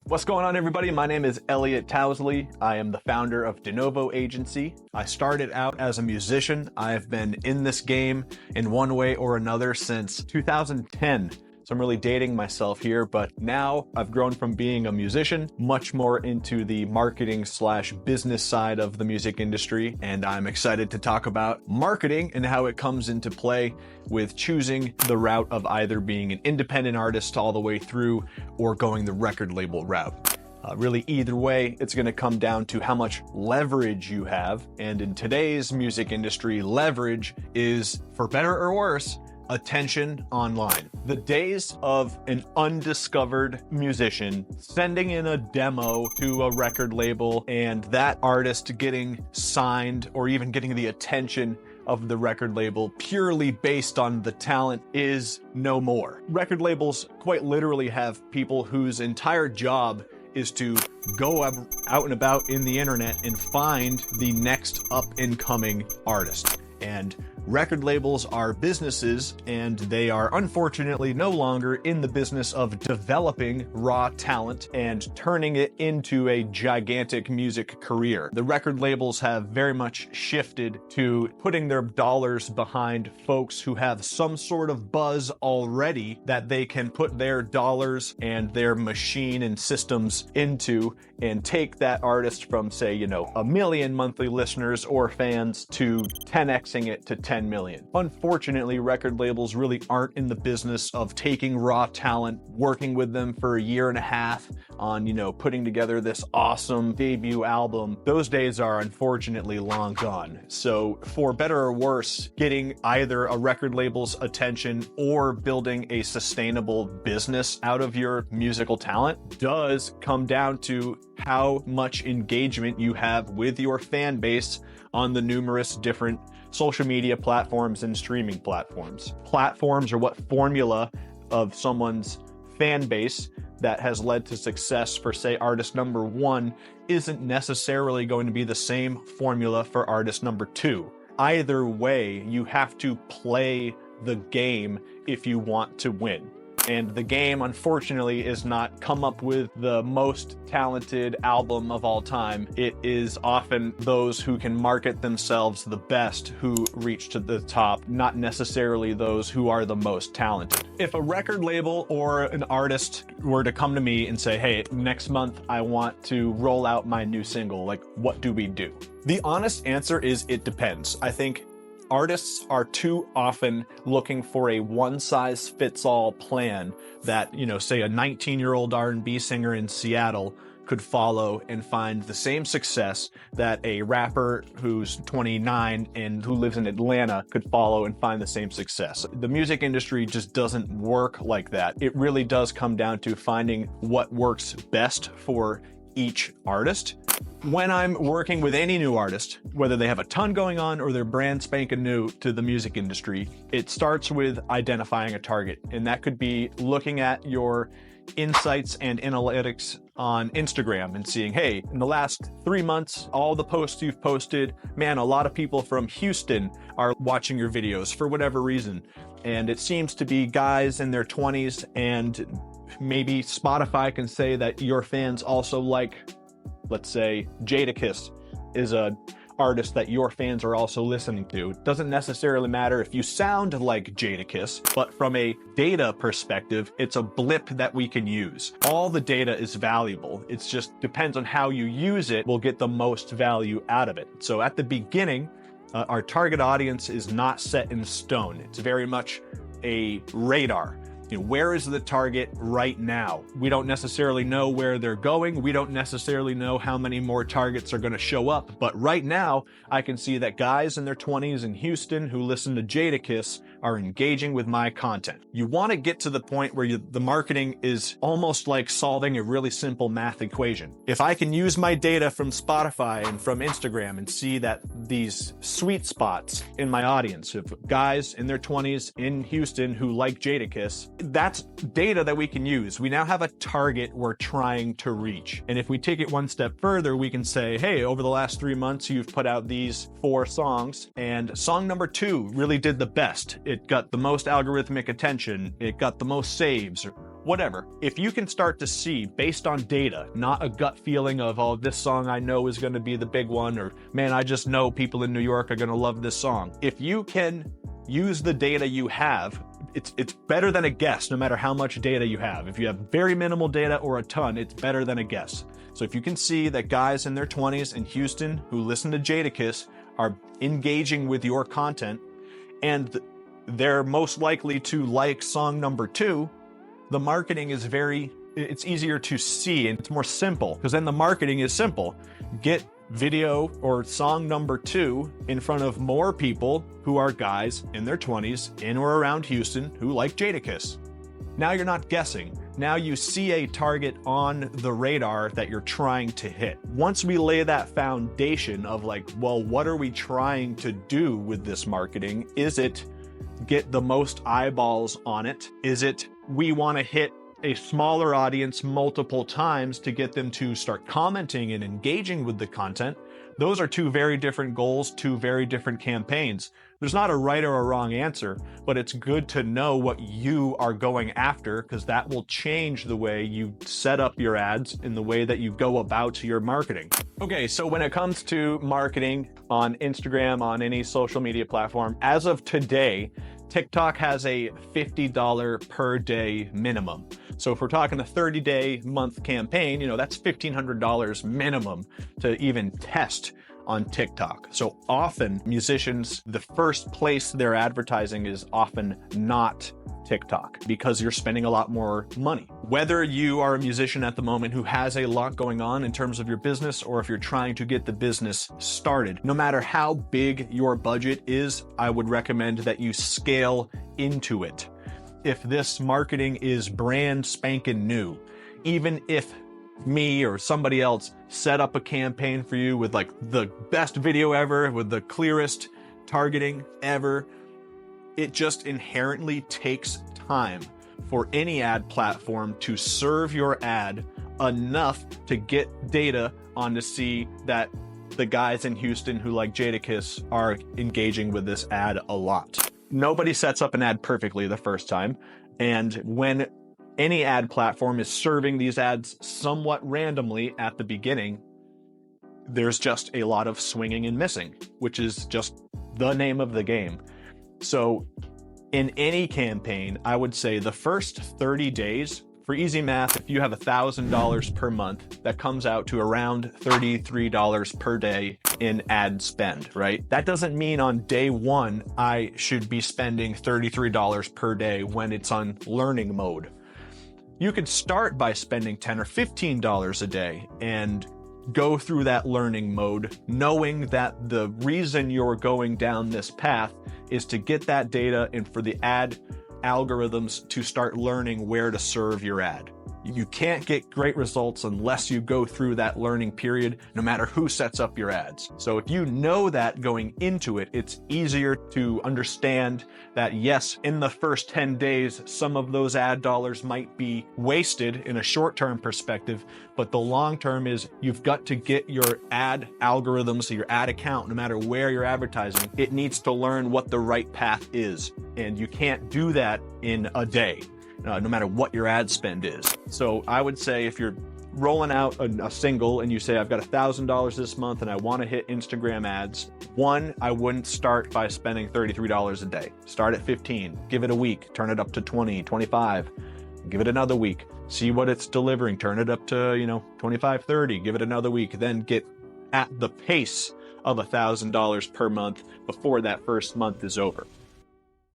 What's going on, everybody? My name is Elliot Tousley. I am the founder of Novo Agency. I started out as a musician. I've been in this game in one way or another since 2010. So I'm really dating myself here, but now I've grown from being a musician much more into the marketing / business side of the music industry. And I'm excited to talk about marketing and how it comes into play with choosing the route of either being an independent artist all the way through or going the record label route. Really, either way, it's going to come down to how much leverage you have. And in today's music industry, leverage is, for better or worse, attention online. The days of an undiscovered musician sending in a demo to a record label and that artist getting signed or even getting the attention of the record label purely based on the talent is no more. Record labels quite literally have people whose entire job is to go out and about in the internet and find the next up-and-coming artist. And record labels are businesses, and they are unfortunately no longer in the business of developing raw talent and turning it into a gigantic music career. The record labels have very much shifted to putting their dollars behind folks who have some sort of buzz already that they can put their dollars and their machine and systems into and take that artist from, say, 1 million monthly listeners or fans to 10xing it to 10 million. Unfortunately, record labels really aren't in the business of taking raw talent, working with them for a year and a half on, putting together this awesome debut album. Those days are unfortunately long gone. So for better or worse, getting either a record label's attention or building a sustainable business out of your musical talent does come down to how much engagement you have with your fan base on the numerous different social media platforms and streaming platforms. Platforms are what formula of someone's fan base that has led to success for, say, artist number 1 isn't necessarily going to be the same formula for artist number 2. Either way, you have to play the game if you want to win. And the game, unfortunately, is not come up with the most talented album of all time. It is often those who can market themselves the best who reach to the top, not necessarily those who are the most talented. If a record label or an artist were to come to me and say, hey, next month I want to roll out my new single, what do we do? The honest answer is it depends. I think artists are too often looking for a one-size-fits-all plan that, say a 19-year-old R&B singer in Seattle could follow and find the same success that a rapper who's 29 and who lives in Atlanta could follow and find the same success. The music industry just doesn't work like that. It really does come down to finding what works best for each artist. When I'm working with any new artist, whether they have a ton going on or they're brand spanking new to the music industry, it starts with identifying a target. And that could be looking at your insights and analytics on Instagram and seeing, hey, in the last 3 months, all the posts you've posted, man, a lot of people from Houston are watching your videos for whatever reason. And it seems to be guys in their 20s, and maybe Spotify can say that your fans also like, let's say, Jadakiss is a artist that your fans are also listening to. It doesn't necessarily matter if you sound like Jadakiss, but from a data perspective, it's a blip that we can use. All the data is valuable. It just depends on how you use it. We'll get the most value out of it. So at the beginning, our target audience is not set in stone. It's very much a radar. Where is the target right now? We don't necessarily know where they're going. We don't necessarily know how many more targets are going to show up. But right now, I can see that guys in their 20s in Houston who listen to Jadakiss are engaging with my content. You want to get to the point where the marketing is almost like solving a really simple math equation. If I can use my data from Spotify and from Instagram and see that these sweet spots in my audience of guys in their 20s in Houston who like Jadakiss, that's data that we can use. We now have a target we're trying to reach. And if we take it one step further, we can say, hey, over the last 3 months, you've put out these 4 songs, and song number 2 really did the best. It got the most algorithmic attention. It got the most saves, whatever. If you can start to see based on data, not a gut feeling of, oh, this song I know is going to be the big one, or man, I just know people in New York are going to love this song. If you can use the data you have, it's better than a guess, no matter how much data you have. If you have very minimal data or a ton, it's better than a guess. So if you can see that guys in their 20s in Houston who listen to Jadakiss are engaging with your content, and they're most likely to like song number 2, the marketing is it's easier to see and it's more simple, because then the marketing is simple. Get video or song number 2 in front of more people who are guys in their 20s in or around Houston who like Jadakiss. Now you're not guessing. Now you see a target on the radar that you're trying to hit. Once we lay that foundation of like, well, what are we trying to do with this marketing? Is it get the most eyeballs on it? Is it we want to hit a smaller audience multiple times to get them to start commenting and engaging with the content? Those are two very different goals, two very different campaigns. There's not a right or a wrong answer, but it's good to know what you are going after, because that will change the way you set up your ads and the way that you go about your marketing. Okay, so when it comes to marketing on Instagram, on any social media platform, as of today, TikTok has a $50 per day minimum. So if we're talking a 30-day month campaign, that's $1,500 minimum to even test on TikTok. So often musicians, the first place they're advertising is often not TikTok, because you're spending a lot more money. Whether you are a musician at the moment who has a lot going on in terms of your business, or if you're trying to get the business started, no matter how big your budget is, I would recommend that you scale into it. If this marketing is brand spanking new, even if me or somebody else set up a campaign for you with like the best video ever, with the clearest targeting ever, it just inherently takes time for any ad platform to serve your ad enough to get data on to see that the guys in Houston who like Jadakiss are engaging with this ad a lot. Nobody sets up an ad perfectly the first time, and when any ad platform is serving these ads somewhat randomly at the beginning, there's just a lot of swinging and missing, which is just the name of the game. So in any campaign, I would say the first 30 days, for easy math, if you have $1,000 per month, that comes out to around $33 per day in ad spend, right? That doesn't mean on day one, I should be spending $33 per day when it's on learning mode. You could start by spending $10 or $15 a day and go through that learning mode, knowing that the reason you're going down this path is to get that data and for the ad algorithms to start learning where to serve your ad. You can't get great results unless you go through that learning period, no matter who sets up your ads. So if you know that going into it, it's easier to understand that yes, in the first 10 days, some of those ad dollars might be wasted in a short-term perspective, but the long-term is you've got to get your ad algorithms, your ad account, no matter where you're advertising, it needs to learn what the right path is. And you can't do that in a day. No matter what your ad spend is. So I would say if you're rolling out a single and you say, I've got $1,000 this month and I want to hit Instagram ads, one, I wouldn't start by spending $33 a day. Start at 15, give it a week, turn it up to 20, 25, give it another week, see what it's delivering, turn it up to, 25, 30, give it another week, then get at the pace of $1,000 per month before that first month is over.